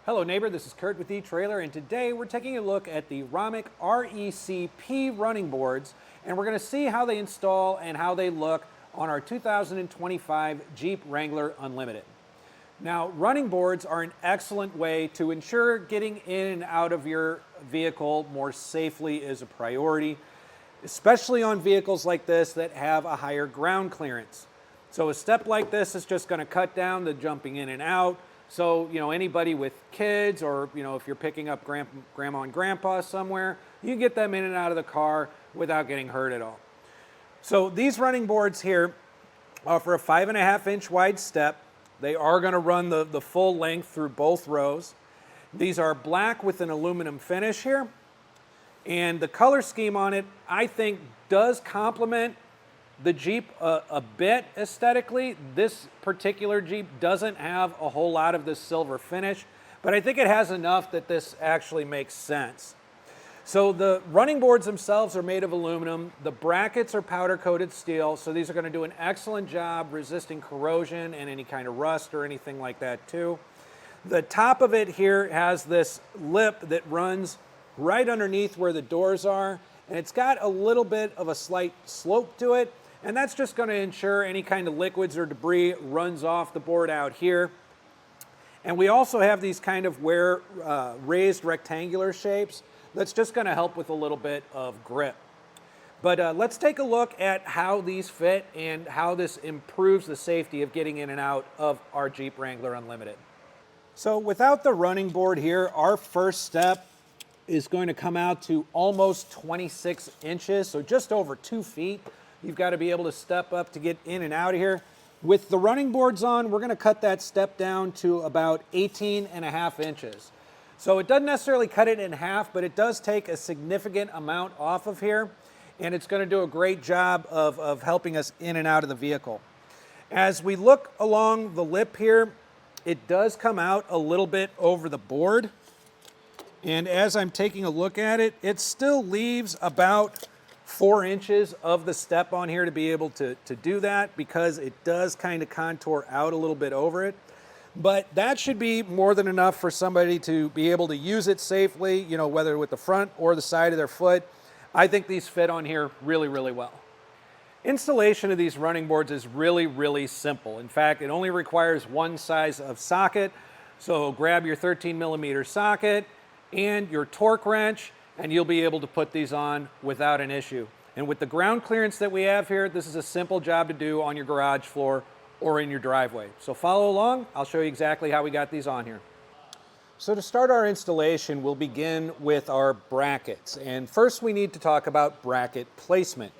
Hello neighbor, this is Curt with etrailer, and today we're taking a look at the Romik REC-P running boards, and we're going to see how they install and how they look on our 2025 Jeep Wrangler Unlimited. Now, running boards are an excellent way to ensure getting in and out of your vehicle more safely is a priority, especially on vehicles like this that have a higher ground clearance. So a step like this is just going to cut down the jumping in and out. So, anybody with kids or, if you're picking up grandma and grandpa somewhere, you can get them in and out of the car without getting hurt at all. So these running boards here offer a 5.5-inch wide step. They are going to run the full length through both rows. These are black with an aluminum finish here. And the color scheme on it, I think, does complement the Jeep a bit aesthetically. This particular Jeep doesn't have a whole lot of this silver finish, but I think it has enough that this actually makes sense. So the running boards themselves are made of aluminum. The brackets are powder coated steel, so these are going to do an excellent job resisting corrosion and any kind of rust or anything like that too. The top of it here has this lip that runs right underneath where the doors are, and it's got a little bit of a slight slope to it. And that's just going to ensure any kind of liquids or debris runs off the board out here. And we also have these kind of raised rectangular shapes. That's just going to help with a little bit of grip. But let's take a look at how these fit and how this improves the safety of getting in and out of our Jeep Wrangler Unlimited. So without the running board here, our first step is going to come out to almost 26 inches, so just over 2 feet. You've got to be able to step up to get in and out of here. With the running boards on, we're going to cut that step down to about 18.5 inches. So it doesn't necessarily cut it in half, but it does take a significant amount off of here, and it's going to do a great job of helping us in and out of the vehicle. As we look along the lip here, it does come out a little bit over the board. And as I'm taking a look at it, it still leaves about 4 inches of the step on here to be able to do that, because it does kind of contour out a little bit over it. But that should be more than enough for somebody to be able to use it safely, whether with the front or the side of their foot. I think these fit on here really, really well. Installation of these running boards is really, really simple. In fact, it only requires one size of socket. So grab your 13mm socket and your torque wrench, and you'll be able to put these on without an issue. And with the ground clearance that we have here, this is a simple job to do on your garage floor or in your driveway. So follow along, I'll show you exactly how we got these on here. So to start our installation, we'll begin with our brackets. And first we need to talk about bracket placement.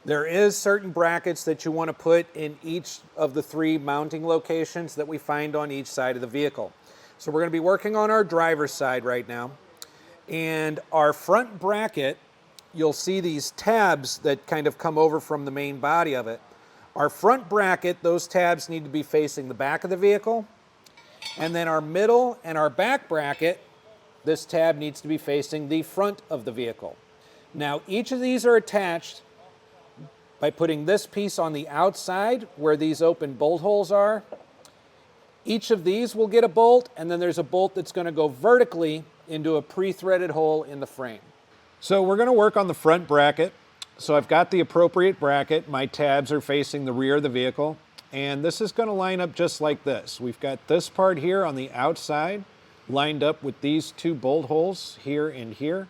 There is certain brackets that you want to put in each of the 3 mounting locations that we find on each side of the vehicle. So we're going to be working on our driver's side right now. And our front bracket, you'll see these tabs that kind of come over from the main body of it. Our front bracket, those tabs need to be facing the back of the vehicle. And then our middle and our back bracket, this tab needs to be facing the front of the vehicle. Now, each of these are attached by putting this piece on the outside where these open bolt holes are. Each of these will get a bolt, and then there's a bolt that's going to go vertically into a pre-threaded hole in the frame. So we're going to work on the front bracket. So I've got the appropriate bracket. My tabs are facing the rear of the vehicle, and this is going to line up just like this. We've got this part here on the outside lined up with these 2 bolt holes here and here,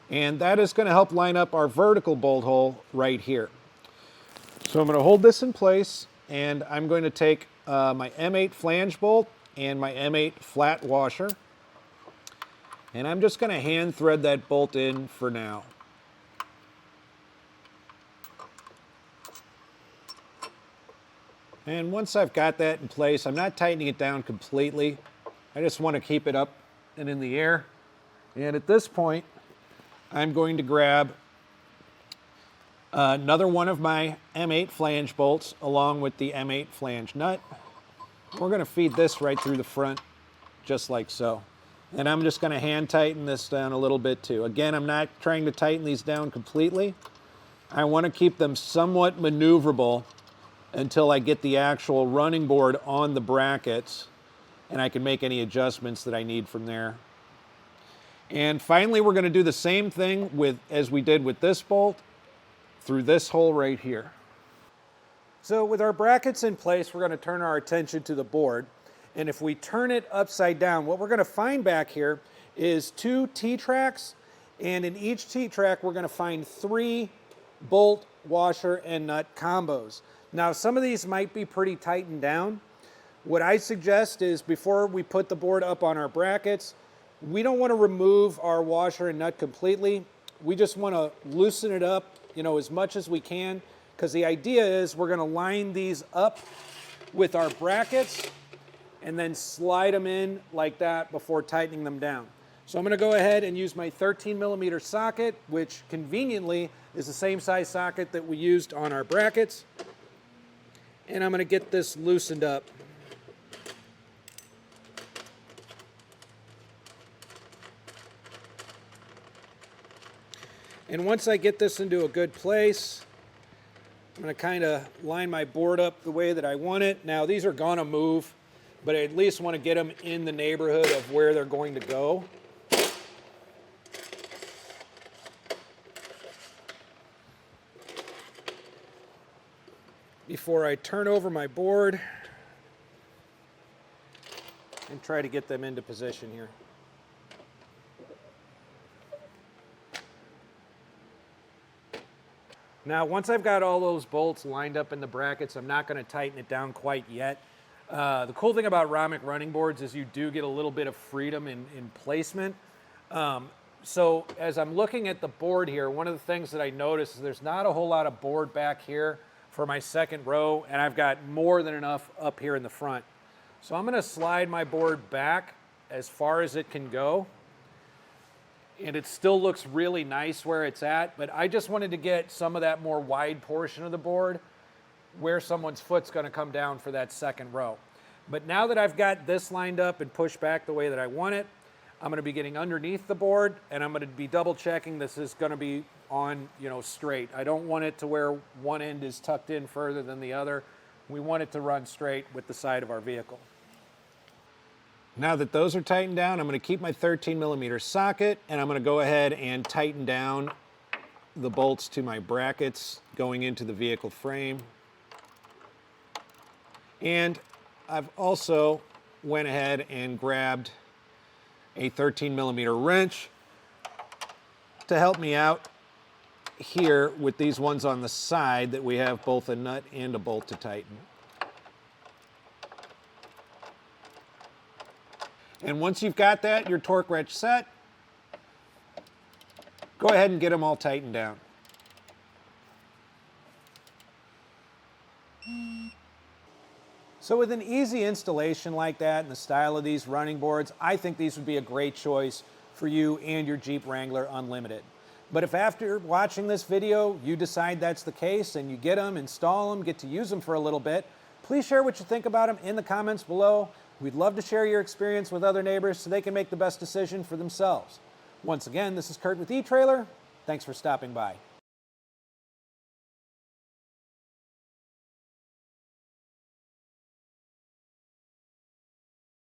and that is going to help line up our vertical bolt hole right here. So I'm going to hold this in place, and I'm going to take my M8 flange bolt and my M8 flat washer, and I'm just going to hand thread that bolt in for now. And once I've got that in place, I'm not tightening it down completely. I just want to keep it up and in the air. And at this point, I'm going to grab another one of my M8 flange bolts along with the M8 flange nut. We're going to feed this right through the front, just like so. And I'm just going to hand tighten this down a little bit too. Again, I'm not trying to tighten these down completely. I want to keep them somewhat maneuverable until I get the actual running board on the brackets and I can make any adjustments that I need from there. And finally, we're going to do the same thing as we did with this bolt through this hole right here. So with our brackets in place, we're going to turn our attention to the board. And if we turn it upside down, what we're going to find back here is 2 T-tracks. And in each T-track, we're going to find 3 bolt, washer, and nut combos. Now, some of these might be pretty tightened down. What I suggest is before we put the board up on our brackets, we don't want to remove our washer and nut completely. We just want to loosen it up, as much as we can, because the idea is we're going to line these up with our brackets and then slide them in like that before tightening them down. So I'm going to go ahead and use my 13mm socket, which conveniently is the same size socket that we used on our brackets. And I'm going to get this loosened up. And once I get this into a good place, I'm going to kind of line my board up the way that I want it. Now, these are going to move, but I at least want to get them in the neighborhood of where they're going to go. Before I turn over my board and try to get them into position here. Now, once I've got all those bolts lined up in the brackets, I'm not going to tighten it down quite yet. The cool thing about Romik running boards is you do get a little bit of freedom in placement. So as I'm looking at the board here, one of the things that I noticed is there's not a whole lot of board back here for my second row, and I've got more than enough up here in the front. So I'm going to slide my board back as far as it can go. And it still looks really nice where it's at, but I just wanted to get some of that more wide portion of the board where someone's foot's going to come down for that second row. But now that I've got this lined up and pushed back the way that I want it, I'm going to be getting underneath the board, and I'm going to be double checking this is going to be on, straight. I don't want it to where one end is tucked in further than the other. We want it to run straight with the side of our vehicle. Now that those are tightened down, I'm going to keep my 13mm socket, and I'm going to go ahead and tighten down the bolts to my brackets going into the vehicle frame. And I've also went ahead and grabbed a 13mm wrench to help me out here with these ones on the side that we have both a nut and a bolt to tighten. And once you've got that, your torque wrench set, go ahead and get them all tightened down. So with an easy installation like that and the style of these running boards, I think these would be a great choice for you and your Jeep Wrangler Unlimited. But if after watching this video you decide that's the case and you get them, install them, get to use them for a little bit, please share what you think about them in the comments below. We'd love to share your experience with other neighbors so they can make the best decision for themselves. Once again, this is Curt with eTrailer. Thanks for stopping by.